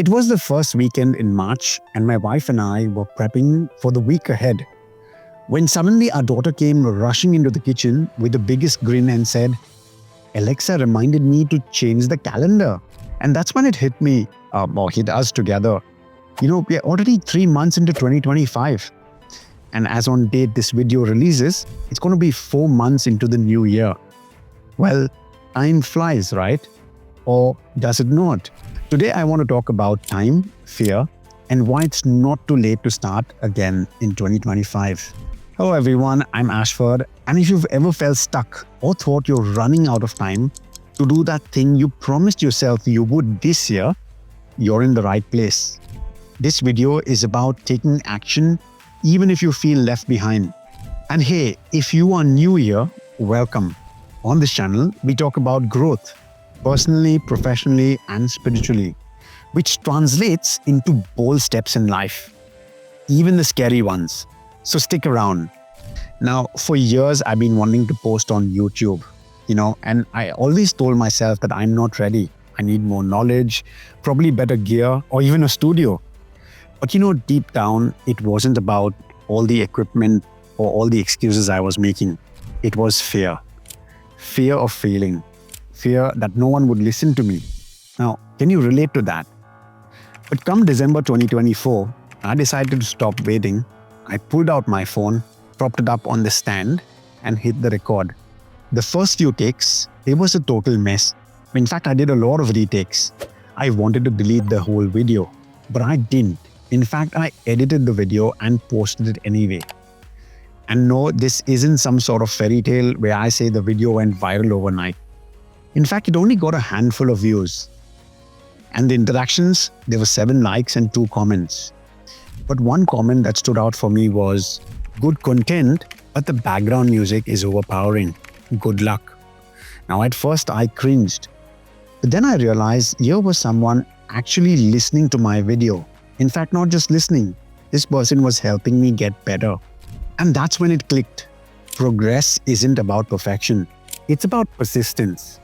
It was the first weekend in March, and my wife and I were prepping for the week ahead when suddenly our daughter came rushing into the kitchen with the biggest grin and said, "Alexa reminded me to change the calendar." And that's when it hit me, or hit us together. We're already 3 months into 2025. And as on date this video releases, it's going to be 4 months into the new year. Well, time flies, right? Or does it not? Today, I want to talk about time, fear, and why it's not too late to start again in 2025. Hello everyone, I'm Ashford, and if you've ever felt stuck or thought you're running out of time to do that thing you promised yourself you would this year, you're in the right place. This video is about taking action even if you feel left behind. And hey, if you are new here, welcome. On this channel, we talk about growth, personally, professionally, and spiritually, which translates into bold steps in life, even the scary ones. So stick around. Now, for years, I've been wanting to post on YouTube, and I always told myself that I'm not ready. I need more knowledge, probably better gear, or even a studio. But deep down, it wasn't about all the equipment or all the excuses I was making. It was fear. Fear of failing. Fear that no one would listen to me. Now, can you relate to that? But come December 2024, I decided to stop waiting. I pulled out my phone, propped it up on the stand, and hit the record. The first few takes, it was a total mess. In fact, I did a lot of retakes. I wanted to delete the whole video, but I didn't. In fact, I edited the video and posted it anyway. And no, this isn't some sort of fairy tale where I say the video went viral overnight. In fact, it only got a handful of views. And the interactions, there were 7 likes and 2 comments. But one comment that stood out for me was, "Good content, but the background music is overpowering. Good luck." Now, at first I cringed. But then I realized here was someone actually listening to my video. In fact, not just listening. This person was helping me get better. And that's when it clicked. Progress isn't about perfection. It's about persistence.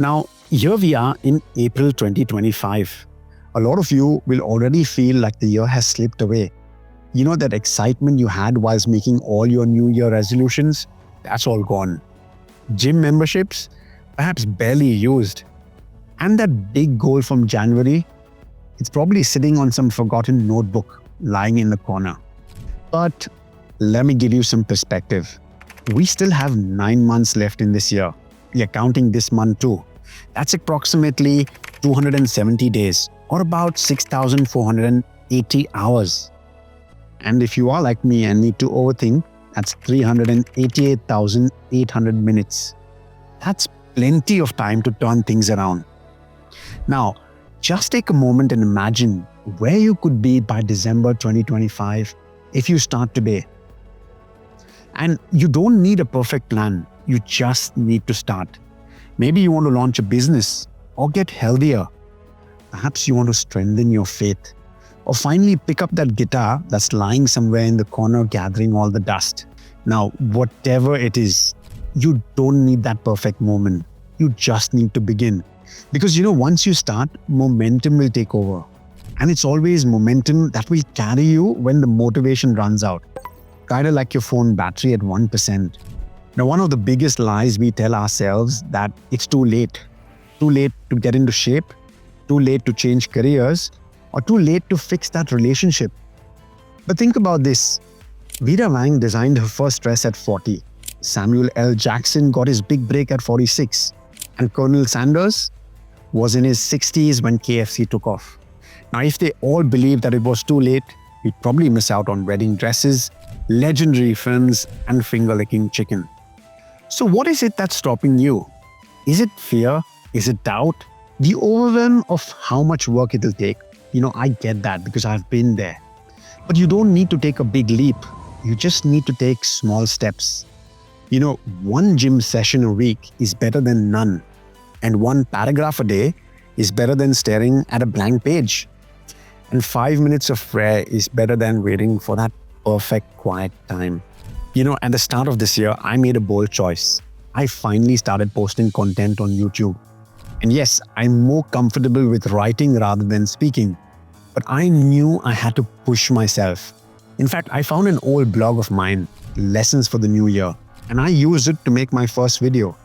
Now, here we are in April 2025. A lot of you will already feel like the year has slipped away. That excitement you had whilst making all your New Year resolutions? That's all gone. Gym memberships? Perhaps barely used. And that big goal from January? It's probably sitting on some forgotten notebook lying in the corner. But let me give you some perspective. We still have 9 months left in this year. We are counting this month too. That's approximately 270 days, or about 6,480 hours. And if you are like me and need to overthink, that's 388,800 minutes. That's plenty of time to turn things around. Now, just take a moment and imagine where you could be by December 2025 if you start today. And you don't need a perfect plan. You just need to start. Maybe you want to launch a business or get healthier. Perhaps you want to strengthen your faith or finally pick up that guitar that's lying somewhere in the corner gathering all the dust. Now, whatever it is, you don't need that perfect moment. You just need to begin. Because once you start, momentum will take over. And it's always momentum that will carry you when the motivation runs out. Kind of like your phone battery at 1%. Now, one of the biggest lies we tell ourselves that it's too late. Too late to get into shape, too late to change careers, or too late to fix that relationship. But think about this. Veera Wang designed her first dress at 40. Samuel L. Jackson got his big break at 46. And Colonel Sanders was in his 60s when KFC took off. Now, if they all believed that it was too late, we'd probably miss out on wedding dresses, legendary films, and finger-licking chicken. So what is it that's stopping you? Is it fear? Is it doubt? The overwhelm of how much work it'll take? I get that because I've been there. But you don't need to take a big leap. You just need to take small steps. One gym session a week is better than none. And one paragraph a day is better than staring at a blank page. And 5 minutes of prayer is better than waiting for that perfect quiet time. At the start of this year, I made a bold choice. I finally started posting content on YouTube. And yes, I'm more comfortable with writing rather than speaking. But I knew I had to push myself. In fact, I found an old blog of mine, Lessons for the New Year, and I used it to make my first video.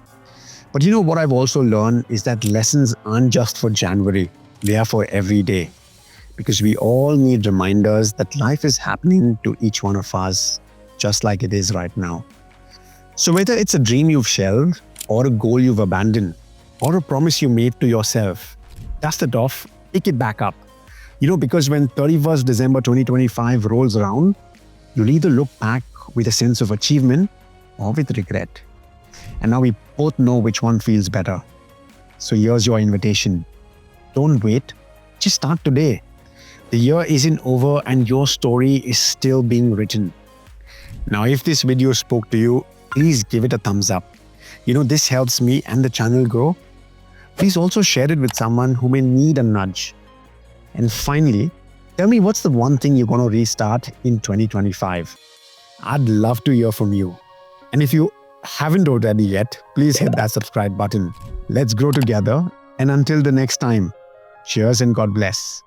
But you know what I've also learned is that lessons aren't just for January, they are for every day. Because we all need reminders that life is happening to each one of us, just like it is right now. So whether it's a dream you've shelved, or a goal you've abandoned, or a promise you made to yourself, dust it off, pick it back up. Because when 31st December 2025 rolls around, you'll either look back with a sense of achievement or with regret. And now we both know which one feels better. So here's your invitation. Don't wait, just start today. The year isn't over and your story is still being written. Now, if this video spoke to you, please give it a thumbs up. This helps me and the channel grow. Please also share it with someone who may need a nudge. And finally, tell me what's the one thing you're going to restart in 2025. I'd love to hear from you. And if you haven't already yet, please hit that subscribe button. Let's grow together. And until the next time, cheers and God bless.